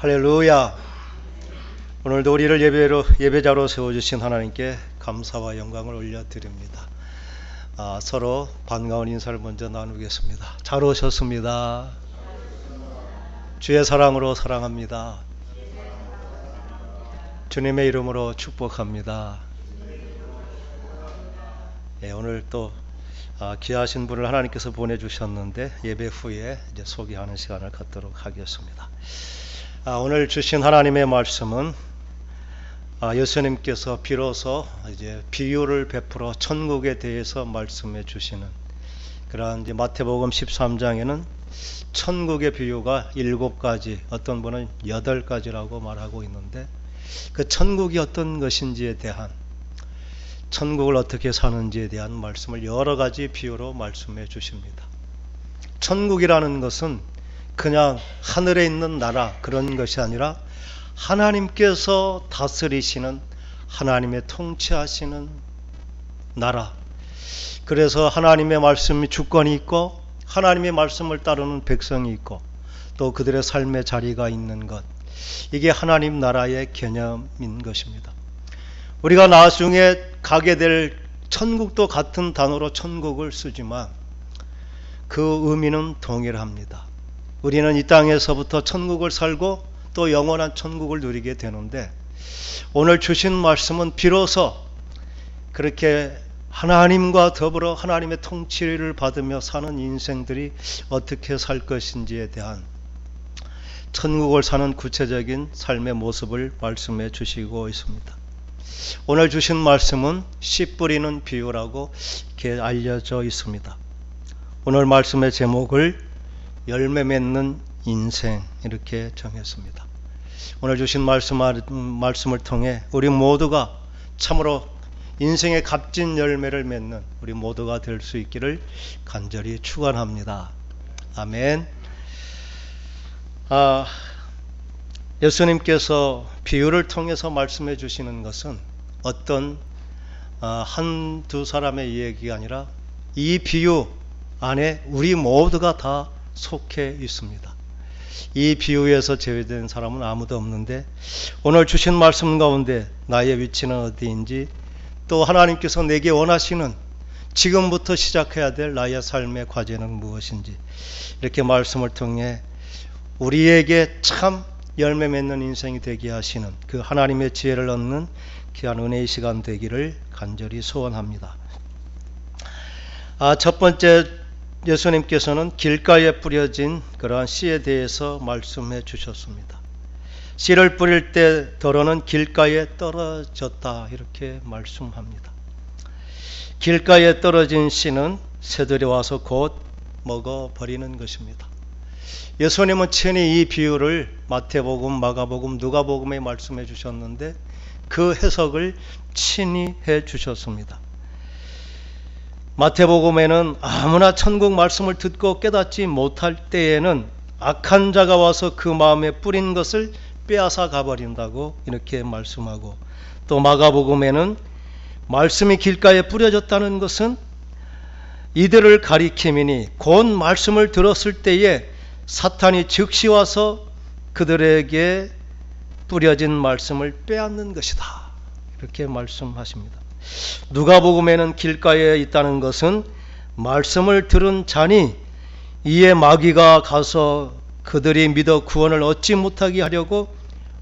할렐루야. 오늘도 우리를 예배자로 세워주신 하나님께 감사와 영광을 올려드립니다. 서로 반가운 인사를 먼저 나누겠습니다. 잘 오셨습니다. 주의 사랑으로 사랑합니다. 주님의 이름으로 축복합니다. 오늘 또 귀하신 분을 하나님께서 보내주셨는데 예배 후에 이제 소개하는 시간을 갖도록 하겠습니다. 오늘 주신 하나님의 말씀은 예수님께서 비로소 이제 비유를 베풀어 천국에 대해서 말씀해 주시는 그러한 이제 마태복음 13장에는 천국의 비유가 7가지, 어떤 분은 8가지라고 말하고 있는데 그 천국이 어떤 것인지에 대한, 천국을 어떻게 사는지에 대한 말씀을 여러 가지 비유로 말씀해 주십니다. 천국이라는 것은 그냥 하늘에 있는 나라 그런 것이 아니라 하나님께서 다스리시는, 하나님의 통치하시는 나라. 그래서 하나님의 말씀이 주권이 있고 하나님의 말씀을 따르는 백성이 있고 또 그들의 삶의 자리가 있는 것, 이게 하나님 나라의 개념인 것입니다. 우리가 나중에 가게 될 천국도 같은 단어로 천국을 쓰지만 그 의미는 동일합니다. 우리는 이 땅에서부터 천국을 살고 또 영원한 천국을 누리게 되는데, 오늘 주신 말씀은 비로소 그렇게 하나님과 더불어 하나님의 통치를 받으며 사는 인생들이 어떻게 살 것인지에 대한 천국을 사는 구체적인 삶의 모습을 말씀해 주시고 있습니다. 오늘 주신 말씀은 씨 뿌리는 비유라고 이렇게 알려져 있습니다. 오늘 말씀의 제목을 열매 맺는 인생 이렇게 정했습니다. 오늘 주신 말씀을 통해 우리 모두가 참으로 인생의 값진 열매를 맺는 우리 모두가 될 수 있기를 간절히 축원합니다. 아멘. 예수님께서 비유를 통해서 말씀해 주시는 것은 어떤 한두 사람의 이야기가 아니라 이 비유 안에 우리 모두가 다 속해 있습니다. 이 비유에서 제외된 사람은 아무도 없는데, 오늘 주신 말씀 가운데 나의 위치는 어디인지, 또 하나님께서 내게 원하시는 지금부터 시작해야 될 나의 삶의 과제는 무엇인지, 이렇게 말씀을 통해 우리에게 참 열매 맺는 인생이 되게 하시는 그 하나님의 지혜를 얻는 귀한 은혜의 시간 되기를 간절히 소원합니다. 첫 번째, 예수님께서는 길가에 뿌려진 그러한 씨에 대해서 말씀해 주셨습니다. 씨를 뿌릴 때 더러는 길가에 떨어졌다 이렇게 말씀합니다. 길가에 떨어진 씨는 새들이 와서 곧 먹어버리는 것입니다. 예수님은 친히 이 비유를 마태복음, 마가복음, 누가복음에 말씀해 주셨는데 그 해석을 친히 해 주셨습니다. 마태복음에는 아무나 천국 말씀을 듣고 깨닫지 못할 때에는 악한 자가 와서 그 마음에 뿌린 것을 빼앗아 가버린다고 이렇게 말씀하고, 또 마가복음에는 말씀이 길가에 뿌려졌다는 것은 이들을 가리킴이니 곧 말씀을 들었을 때에 사탄이 즉시 와서 그들에게 뿌려진 말씀을 빼앗는 것이다 이렇게 말씀하십니다. 누가복음에는 길가에 있다는 것은 말씀을 들은 자니 이에 마귀가 가서 그들이 믿어 구원을 얻지 못하게 하려고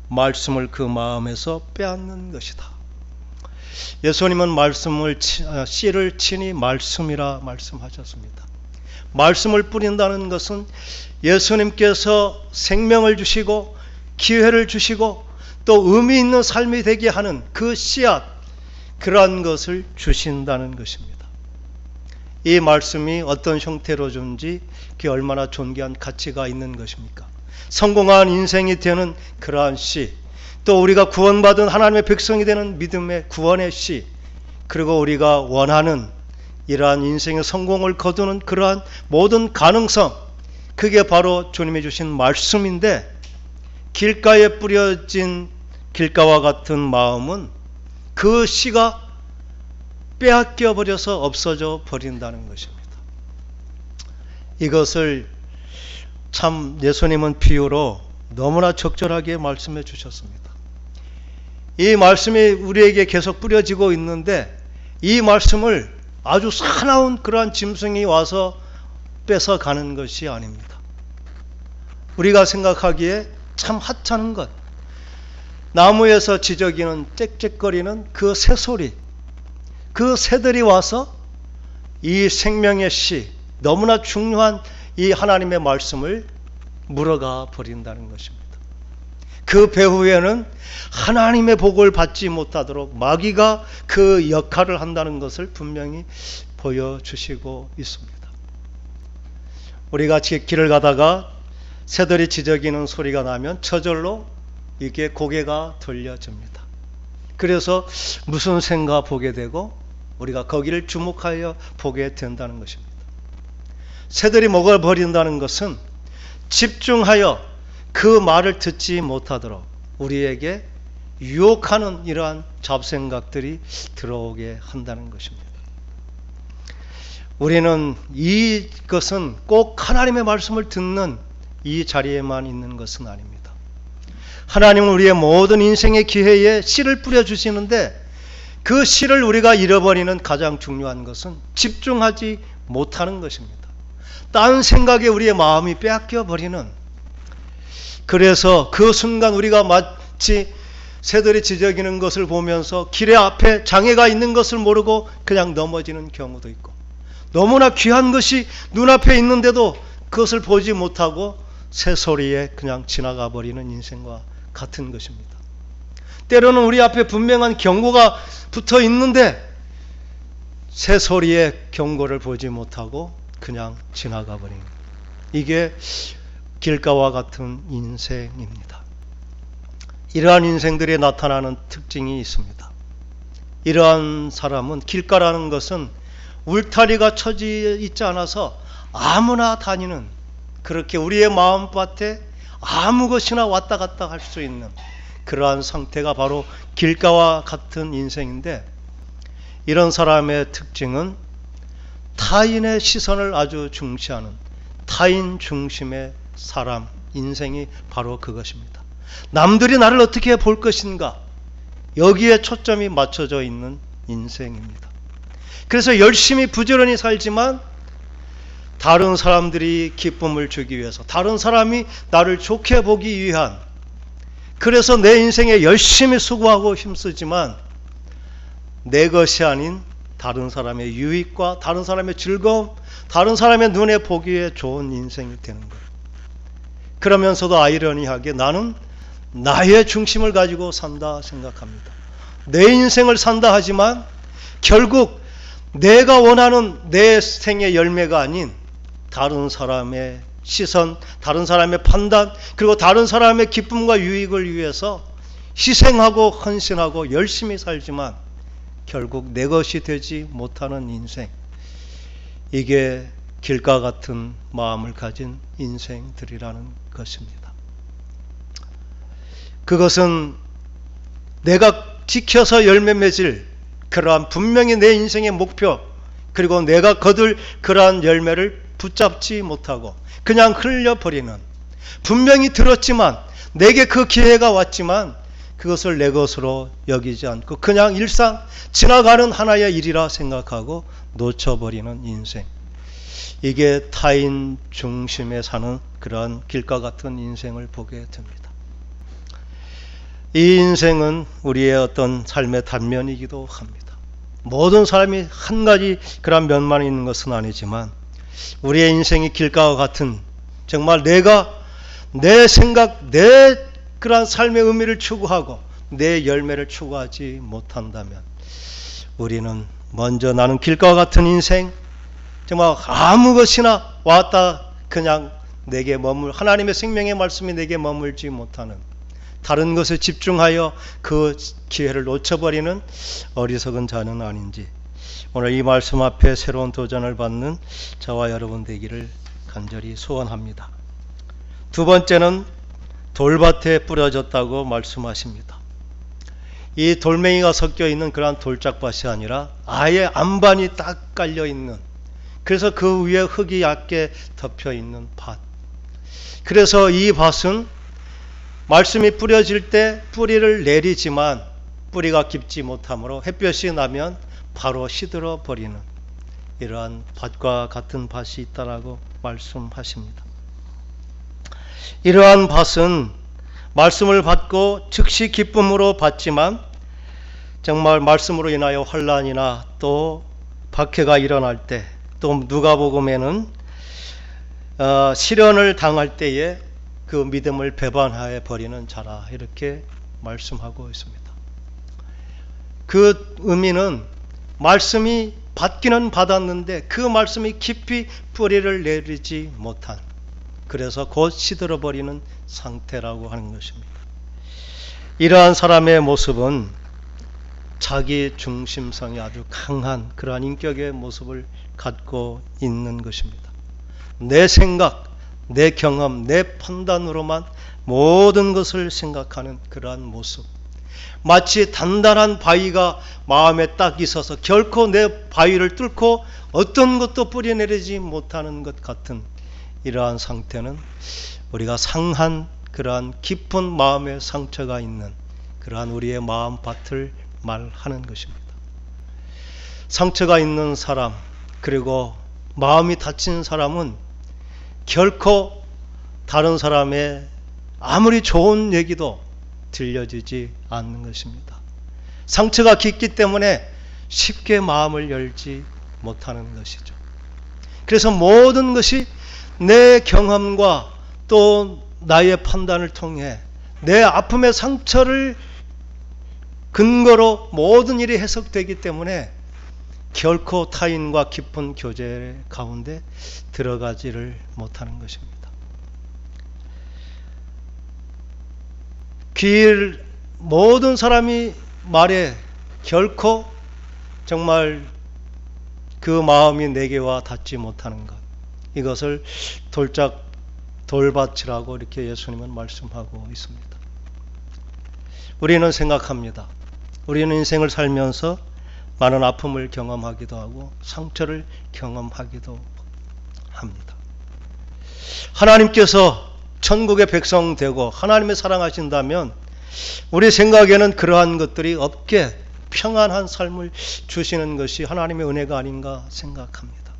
말씀을 그 마음에서 빼앗는 것이다. 예수님은 씨를 친히 말씀이라 말씀하셨습니다. 말씀을 뿌린다는 것은 예수님께서 생명을 주시고 기회를 주시고 또 의미 있는 삶이 되게 하는 그 씨앗, 그러한 것을 주신다는 것입니다. 이 말씀이 어떤 형태로 준지 그게 얼마나 존귀한 가치가 있는 것입니까? 성공한 인생이 되는 그러한 씨, 또 우리가 구원받은 하나님의 백성이 되는 믿음의 구원의 씨, 그리고 우리가 원하는 이러한 인생의 성공을 거두는 그러한 모든 가능성, 그게 바로 주님이 주신 말씀인데, 길가에 뿌려진 길가와 같은 마음은 그 씨가 빼앗겨 버려서 없어져 버린다는 것입니다. 이것을 참 예수님은 비유로 너무나 적절하게 말씀해 주셨습니다. 이 말씀이 우리에게 계속 뿌려지고 있는데 이 말씀을 아주 사나운 그러한 짐승이 와서 뺏어가는 것이 아닙니다. 우리가 생각하기에 참 하찮은 것, 나무에서 지저귀는 짹짹거리는 그 새소리, 그 새들이 와서 이 생명의 씨, 너무나 중요한 이 하나님의 말씀을 물어가 버린다는 것입니다. 그 배후에는 하나님의 복을 받지 못하도록 마귀가 그 역할을 한다는 것을 분명히 보여주시고 있습니다. 우리가 길을 가다가 새들이 지저귀는 소리가 나면 저절로 이게 고개가 돌려집니다. 그래서 무슨 새인가 보게 되고 우리가 거기를 주목하여 보게 된다는 것입니다. 새들이 먹어버린다는 것은 집중하여 그 말을 듣지 못하도록 우리에게 유혹하는 이러한 잡생각들이 들어오게 한다는 것입니다. 우리는 이것은 꼭 하나님의 말씀을 듣는 이 자리에만 있는 것은 아닙니다. 하나님은 우리의 모든 인생의 기회에 씨를 뿌려주시는데 그 씨를 우리가 잃어버리는 가장 중요한 것은 집중하지 못하는 것입니다. 딴 생각에 우리의 마음이 빼앗겨 버리는, 그래서 그 순간 우리가 마치 새들이 지저귀는 것을 보면서 길의 앞에 장애가 있는 것을 모르고 그냥 넘어지는 경우도 있고, 너무나 귀한 것이 눈앞에 있는데도 그것을 보지 못하고 새소리에 그냥 지나가 버리는 인생과 같은 것입니다. 때로는 우리 앞에 분명한 경고가 붙어 있는데 새소리에 경고를 보지 못하고 그냥 지나가 버리는, 이게 길가와 같은 인생입니다. 이러한 인생들이 나타나는 특징이 있습니다. 이러한 사람은, 길가라는 것은 울타리가 쳐져 있지 않아서 아무나 다니는, 그렇게 우리의 마음밭에 아무 것이나 왔다 갔다 할 수 있는 그러한 상태가 바로 길가와 같은 인생인데, 이런 사람의 특징은 타인의 시선을 아주 중시하는 타인 중심의 사람, 인생이 바로 그것입니다. 남들이 나를 어떻게 볼 것인가, 여기에 초점이 맞춰져 있는 인생입니다. 그래서 열심히 부지런히 살지만 다른 사람들이 기쁨을 주기 위해서, 다른 사람이 나를 좋게 보기 위한, 그래서 내 인생에 열심히 수고하고 힘쓰지만 내 것이 아닌 다른 사람의 유익과 다른 사람의 즐거움, 다른 사람의 눈에 보기에 좋은 인생이 되는 거예요. 그러면서도 아이러니하게 나는 나의 중심을 가지고 산다 생각합니다. 내 인생을 산다 하지만 결국 내가 원하는 내 생의 열매가 아닌 다른 사람의 시선, 다른 사람의 판단, 그리고 다른 사람의 기쁨과 유익을 위해서 희생하고 헌신하고 열심히 살지만 결국 내 것이 되지 못하는 인생, 이게 길가 같은 마음을 가진 인생들이라는 것입니다. 그것은 내가 지켜서 열매 맺을 그러한 분명히 내 인생의 목표, 그리고 내가 거둘 그러한 열매를 붙잡지 못하고 그냥 흘려버리는, 분명히 들었지만 내게 그 기회가 왔지만 그것을 내 것으로 여기지 않고 그냥 일상 지나가는 하나의 일이라 생각하고 놓쳐버리는 인생, 이게 타인 중심에 사는 그러한 길가 같은 인생을 보게 됩니다. 이 인생은 우리의 어떤 삶의 단면이기도 합니다. 모든 사람이 한 가지 그런 면만 있는 것은 아니지만 우리의 인생이 길가와 같은, 정말 내가 내 생각, 내 그러한 삶의 의미를 추구하고 내 열매를 추구하지 못한다면 우리는 먼저 나는 길가와 같은 인생, 정말 아무 것이나 왔다 그냥 내게 하나님의 생명의 말씀이 내게 머물지 못하는, 다른 것에 집중하여 그 기회를 놓쳐버리는 어리석은 자는 아닌지, 오늘 이 말씀 앞에 새로운 도전을 받는 저와 여러분 되기를 간절히 소원합니다. 두 번째는 돌밭에 뿌려졌다고 말씀하십니다. 이 돌멩이가 섞여 있는 그러한 돌짝밭이 아니라 아예 안반이 딱 깔려 있는, 그래서 그 위에 흙이 얇게 덮여 있는 밭. 그래서 이 밭은 말씀이 뿌려질 때 뿌리를 내리지만 뿌리가 깊지 못하므로 햇볕이 나면 바로 시들어 버리는 이러한 밭과 같은 밭이 있다라고 말씀하십니다. 이러한 밭은 말씀을 받고 즉시 기쁨으로 받지만 정말 말씀으로 인하여 환난이나 또 박해가 일어날 때, 또 누가복음에는 시련을 당할 때에 그 믿음을 배반하여 버리는 자라 이렇게 말씀하고 있습니다. 그 의미는 말씀이 받기는 받았는데 그 말씀이 깊이 뿌리를 내리지 못한, 그래서 곧 시들어 버리는 상태라고 하는 것입니다. 이러한 사람의 모습은 자기 중심성이 아주 강한 그러한 인격의 모습을 갖고 있는 것입니다. 내 생각, 내 경험, 내 판단으로만 모든 것을 생각하는 그러한 모습, 마치 단단한 바위가 마음에 딱 있어서 결코 내 바위를 뚫고 어떤 것도 뿌려내리지 못하는 것 같은 이러한 상태는 우리가 상한 그러한 깊은 마음의 상처가 있는 그러한 우리의 마음밭을 말하는 것입니다. 상처가 있는 사람, 그리고 마음이 다친 사람은 결코 다른 사람의 아무리 좋은 얘기도 들려주지 않는 것입니다. 상처가 깊기 때문에 쉽게 마음을 열지 못하는 것이죠. 그래서 모든 것이 내 경험과 또 나의 판단을 통해 내 아픔의 상처를 근거로 모든 일이 해석되기 때문에 결코 타인과 깊은 교제 가운데 들어가지를 못하는 것입니다. 모든 사람이 말에 결코 정말 그 마음이 내게와 닿지 못하는 것, 이것을 돌밭이라고 이렇게 예수님은 말씀하고 있습니다. 우리는 생각합니다. 우리는 인생을 살면서 많은 아픔을 경험하기도 하고 상처를 경험하기도 합니다. 하나님께서 천국의 백성 되고 하나님의 사랑하신다면 우리 생각에는 그러한 것들이 없게 평안한 삶을 주시는 것이 하나님의 은혜가 아닌가 생각합니다.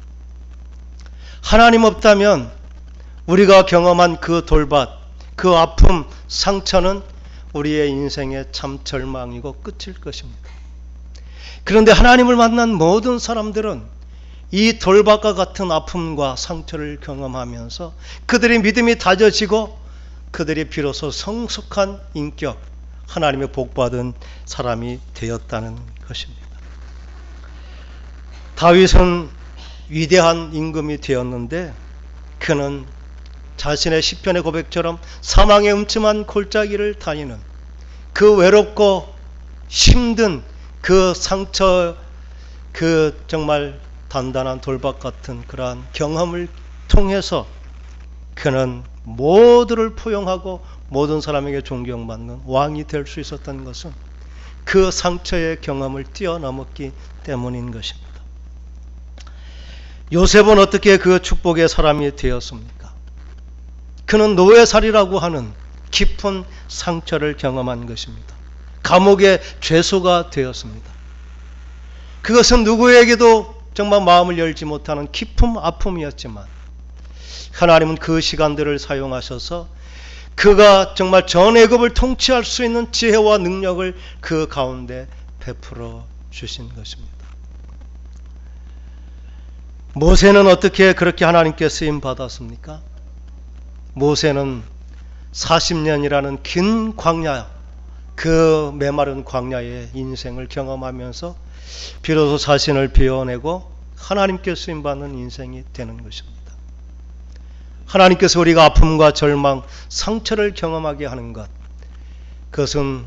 하나님 없다면 우리가 경험한 그 돌밭, 그 아픔, 상처는 우리의 인생의 참 절망이고 끝일 것입니다. 그런데 하나님을 만난 모든 사람들은 이 돌밭과 같은 아픔과 상처를 경험하면서 그들의 믿음이 다져지고 그들이 비로소 성숙한 인격, 하나님의 복받은 사람이 되었다는 것입니다. 다윗은 위대한 임금이 되었는데 그는 자신의 시편의 고백처럼 사망의 음침한 골짜기를 다니는 그 외롭고 힘든 그 상처, 그 정말 단단한 돌밭 같은 그러한 경험을 통해서 그는 모두를 포용하고 모든 사람에게 존경받는 왕이 될 수 있었던 것은 그 상처의 경험을 뛰어넘었기 때문인 것입니다. 요셉은 어떻게 그 축복의 사람이 되었습니까? 그는 노예살이라고 하는 깊은 상처를 경험한 것입니다. 감옥의 죄수가 되었습니다. 그것은 누구에게도 정말 마음을 열지 못하는 깊은 아픔이었지만 하나님은 그 시간들을 사용하셔서 그가 정말 전 애굽을 통치할 수 있는 지혜와 능력을 그 가운데 베풀어 주신 것입니다. 모세는 어떻게 그렇게 하나님께 쓰임 받았습니까? 모세는 40년이라는 긴 광야, 그 메마른 광야의 인생을 경험하면서 비로소 자신을 비워내고 하나님께 쓰임받는 인생이 되는 것입니다. 하나님께서 우리가 아픔과 절망, 상처를 경험하게 하는 것, 그것은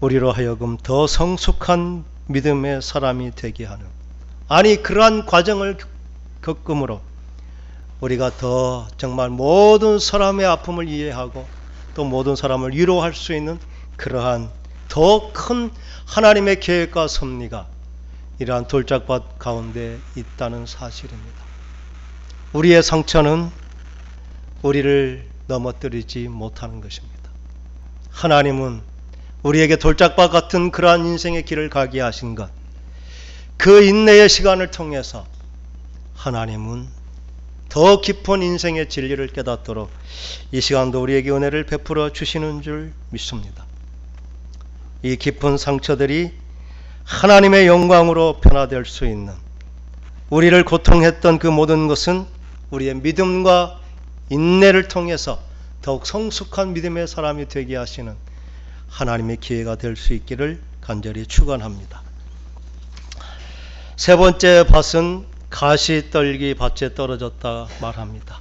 우리로 하여금 더 성숙한 믿음의 사람이 되게 하는, 아니 그러한 과정을 겪음으로 우리가 더 정말 모든 사람의 아픔을 이해하고 또 모든 사람을 위로할 수 있는 그러한 더 큰 하나님의 계획과 섭리가 이러한 돌짝밭 가운데 있다는 사실입니다. 우리의 상처는 우리를 넘어뜨리지 못하는 것입니다. 하나님은 우리에게 돌짝밭 같은 그러한 인생의 길을 가게 하신 것, 그 인내의 시간을 통해서 하나님은 더 깊은 인생의 진리를 깨닫도록 이 시간도 우리에게 은혜를 베풀어 주시는 줄 믿습니다. 이 깊은 상처들이 하나님의 영광으로 변화될 수 있는, 우리를 고통했던 그 모든 것은 우리의 믿음과 인내를 통해서 더욱 성숙한 믿음의 사람이 되게 하시는 하나님의 기회가 될 수 있기를 간절히 축원합니다. 세 번째 밭은 가시떨기 밭에 떨어졌다 말합니다.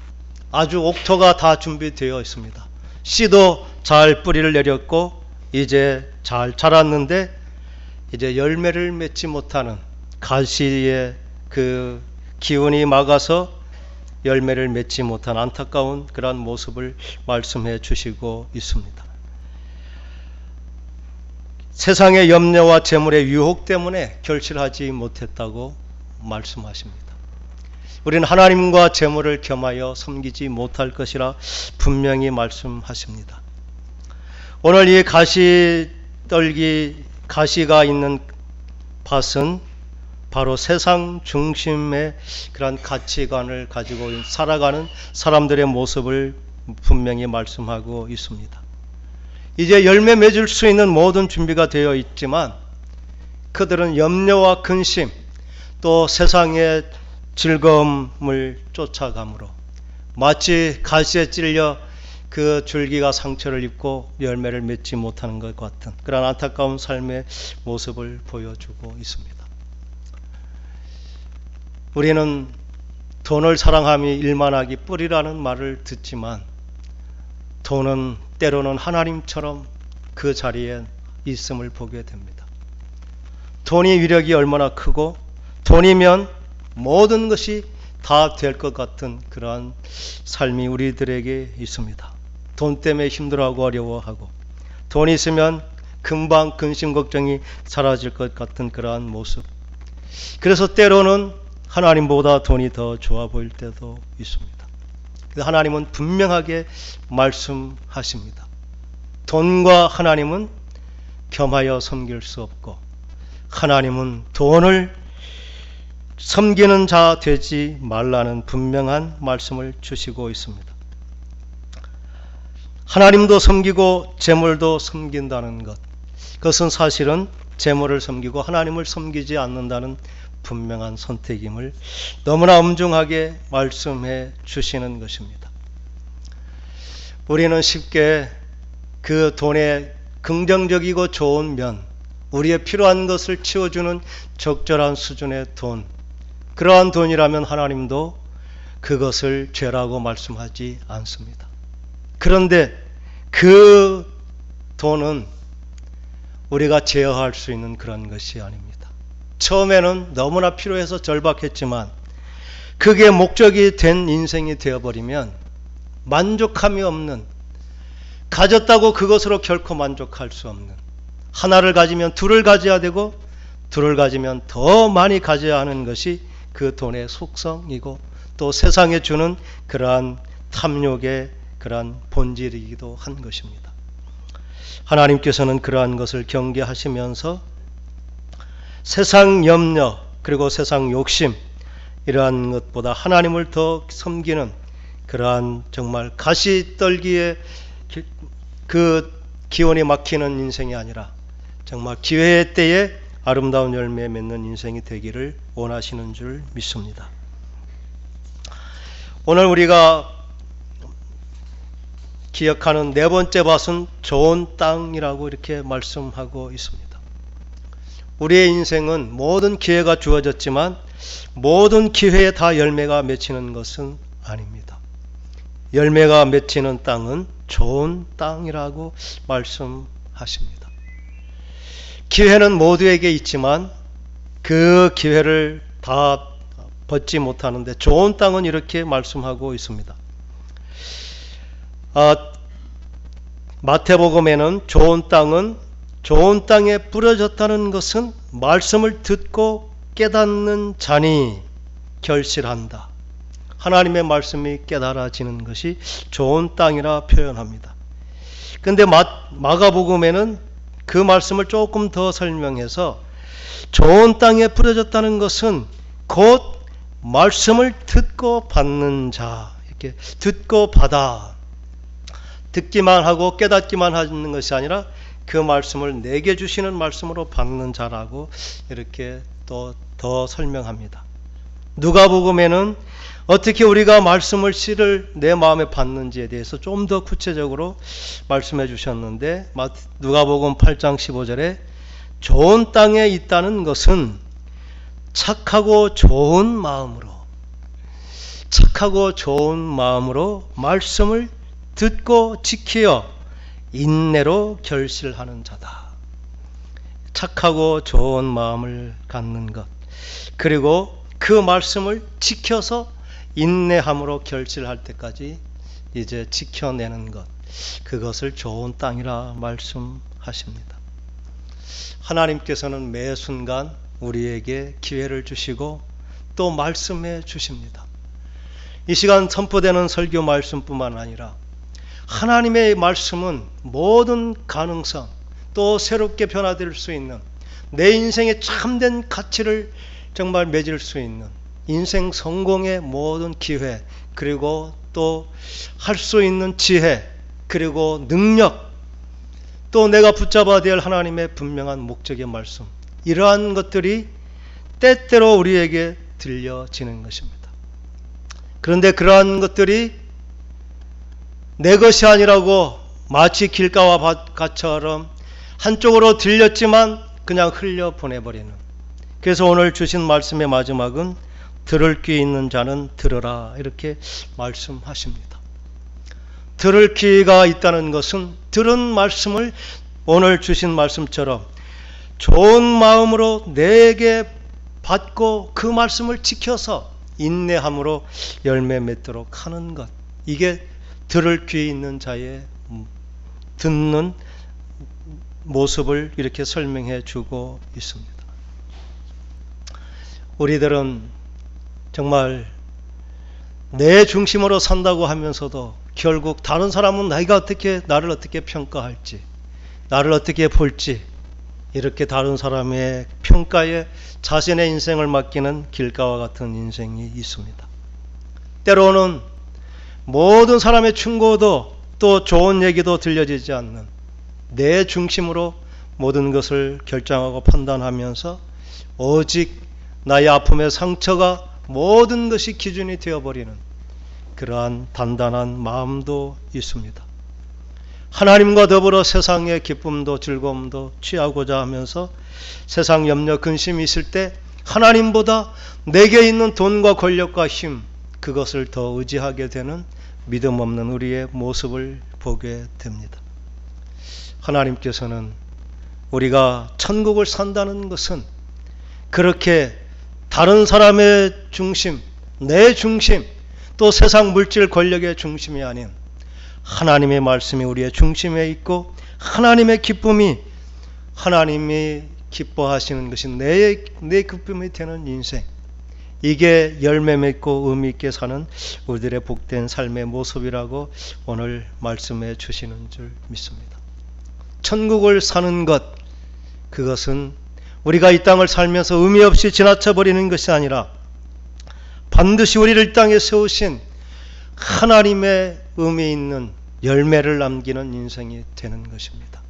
아주 옥토가 다 준비되어 있습니다. 씨도 잘 뿌리를 내렸고 이제 잘 자랐는데 이제 열매를 맺지 못하는, 가시의 그 기운이 막아서 열매를 맺지 못한 안타까운 그러한 모습을 말씀해 주시고 있습니다. 세상의 염려와 재물의 유혹 때문에 결실하지 못했다고 말씀하십니다. 우리는 하나님과 재물을 겸하여 섬기지 못할 것이라 분명히 말씀하십니다. 오늘 이 가시떨기, 가시가 있는 밭은 바로 세상 중심의 그런 가치관을 가지고 살아가는 사람들의 모습을 분명히 말씀하고 있습니다. 이제 열매 맺을 수 있는 모든 준비가 되어 있지만 그들은 염려와 근심, 또 세상의 즐거움을 쫓아가므로 마치 가시에 찔려 그 줄기가 상처를 입고 열매를 맺지 못하는 것 같은 그런 안타까운 삶의 모습을 보여주고 있습니다. 우리는 돈을 사랑함이 일만하기 뿌리라는 말을 듣지만 돈은 때로는 하나님처럼 그 자리에 있음을 보게 됩니다. 돈이 위력이 얼마나 크고 돈이면 모든 것이 다 될 것 같은 그러한 삶이 우리들에게 있습니다. 돈 때문에 힘들어하고 어려워하고 돈이 있으면 금방 근심 걱정이 사라질 것 같은 그러한 모습. 그래서 때로는 하나님보다 돈이 더 좋아 보일 때도 있습니다. 하나님은 분명하게 말씀하십니다. 돈과 하나님은 겸하여 섬길 수 없고 하나님은 돈을 섬기는 자 되지 말라는 분명한 말씀을 주시고 있습니다. 하나님도 섬기고 재물도 섬긴다는 것, 그것은 사실은 재물을 섬기고 하나님을 섬기지 않는다는 분명한 선택임을 너무나 엄중하게 말씀해 주시는 것입니다. 우리는 쉽게 그 돈의 긍정적이고 좋은 면, 우리의 필요한 것을 채워주는 적절한 수준의 돈, 그러한 돈이라면 하나님도 그것을 죄라고 말씀하지 않습니다. 그런데 그 돈은 우리가 제어할 수 있는 그런 것이 아닙니다. 처음에는 너무나 필요해서 절박했지만 그게 목적이 된 인생이 되어버리면 만족함이 없는, 가졌다고 그것으로 결코 만족할 수 없는, 하나를 가지면 둘을 가져야 되고 둘을 가지면 더 많이 가져야 하는 것이 그 돈의 속성이고 또 세상에 주는 그러한 탐욕의 그러한 본질이기도 한 것입니다. 하나님께서는 그러한 것을 경계하시면서 세상 염려 그리고 세상 욕심, 이러한 것보다 하나님을 더 섬기는 그러한 정말 가시떨기에 그 기운이 막히는 인생이 아니라 정말 기회의 때에 아름다운 열매 맺는 인생이 되기를 원하시는 줄 믿습니다. 오늘 우리가 기억하는 네 번째 밭은 좋은 땅이라고 이렇게 말씀하고 있습니다. 우리의 인생은 모든 기회가 주어졌지만 모든 기회에 다 열매가 맺히는 것은 아닙니다. 열매가 맺히는 땅은 좋은 땅이라고 말씀하십니다. 기회는 모두에게 있지만 그 기회를 다 벗지 못하는데 좋은 땅은 이렇게 말씀하고 있습니다. 마태복음에는 좋은 땅은 좋은 땅에 뿌려졌다는 것은 말씀을 듣고 깨닫는 자니 결실한다. 하나님의 말씀이 깨달아지는 것이 좋은 땅이라 표현합니다. 근데 마가복음에는 그 말씀을 조금 더 설명해서 좋은 땅에 뿌려졌다는 것은 곧 말씀을 듣고 받는 자, 이렇게 듣고 받아 듣기만 하고 깨닫기만 하는 것이 아니라 그 말씀을 내게 주시는 말씀으로 받는 자라고 이렇게 또 더 설명합니다. 누가복음에는 어떻게 우리가 말씀을 씨를 내 마음에 받는지에 대해서 좀 더 구체적으로 말씀해 주셨는데, 누가복음 8장 15절에 좋은 땅에 있다는 것은 착하고 좋은 마음으로 말씀을 듣고 지키어 인내로 결실하는 자다. 착하고 좋은 마음을 갖는 것, 그리고 그 말씀을 지켜서 인내함으로 결실할 때까지 이제 지켜내는 것, 그것을 좋은 땅이라 말씀하십니다. 하나님께서는 매 순간 우리에게 기회를 주시고 또 말씀해 주십니다. 이 시간 선포되는 설교 말씀뿐만 아니라 하나님의 말씀은 모든 가능성, 또 새롭게 변화될 수 있는 내 인생의 참된 가치를 정말 맺을 수 있는 인생 성공의 모든 기회, 그리고 또 할 수 있는 지혜, 그리고 능력, 또 내가 붙잡아야 될 하나님의 분명한 목적의 말씀, 이러한 것들이 때때로 우리에게 들려지는 것입니다. 그런데 그러한 것들이 내 것이 아니라고 마치 길가와 밭처럼 한쪽으로 들렸지만 그냥 흘려보내버리는, 그래서 오늘 주신 말씀의 마지막은 들을 귀 있는 자는 들으라, 이렇게 말씀하십니다. 들을 귀가 있다는 것은 들은 말씀을 오늘 주신 말씀처럼 좋은 마음으로 내게 받고 그 말씀을 지켜서 인내함으로 열매 맺도록 하는 것, 이게 들을 귀 있는 자의 듣는 모습을 이렇게 설명해 주고 있습니다. 우리들은 정말 내 중심으로 산다고 하면서도 결국 다른 사람은 나를 어떻게 평가할지, 나를 어떻게 볼지, 이렇게 다른 사람의 평가에 자신의 인생을 맡기는 길가와 같은 인생이 있습니다. 때로는 모든 사람의 충고도 또 좋은 얘기도 들려지지 않는 내 중심으로 모든 것을 결정하고 판단하면서 오직 나의 아픔의 상처가 모든 것이 기준이 되어버리는 그러한 단단한 마음도 있습니다. 하나님과 더불어 세상의 기쁨도 즐거움도 취하고자 하면서 세상 염려 근심이 있을 때 하나님보다 내게 있는 돈과 권력과 힘, 그것을 더 의지하게 되는 믿음 없는 우리의 모습을 보게 됩니다. 하나님께서는 우리가 천국을 산다는 것은 그렇게 다른 사람의 중심, 내 중심, 또 세상 물질 권력의 중심이 아닌 하나님의 말씀이 우리의 중심에 있고 하나님의 기쁨이, 하나님이 기뻐하시는 것이 내 기쁨이 되는 인생, 이게 열매 맺고 의미 있게 사는 우리들의 복된 삶의 모습이라고 오늘 말씀해 주시는 줄 믿습니다. 천국을 사는 것, 그것은 우리가 이 땅을 살면서 의미 없이 지나쳐 버리는 것이 아니라 반드시 우리를 이 땅에 세우신 하나님의 의미 있는 열매를 남기는 인생이 되는 것입니다.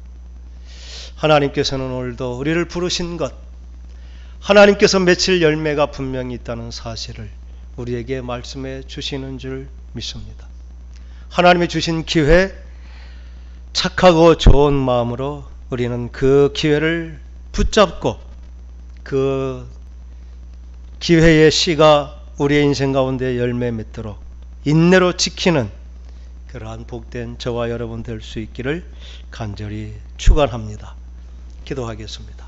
하나님께서는 오늘도 우리를 부르신 것, 하나님께서 맺힐 열매가 분명히 있다는 사실을 우리에게 말씀해 주시는 줄 믿습니다. 하나님이 주신 기회, 착하고 좋은 마음으로 우리는 그 기회를 붙잡고 그 기회의 씨가 우리의 인생 가운데 열매 맺도록 인내로 지키는 그러한 복된 저와 여러분 될 수 있기를 간절히 축원합니다. 기도하겠습니다.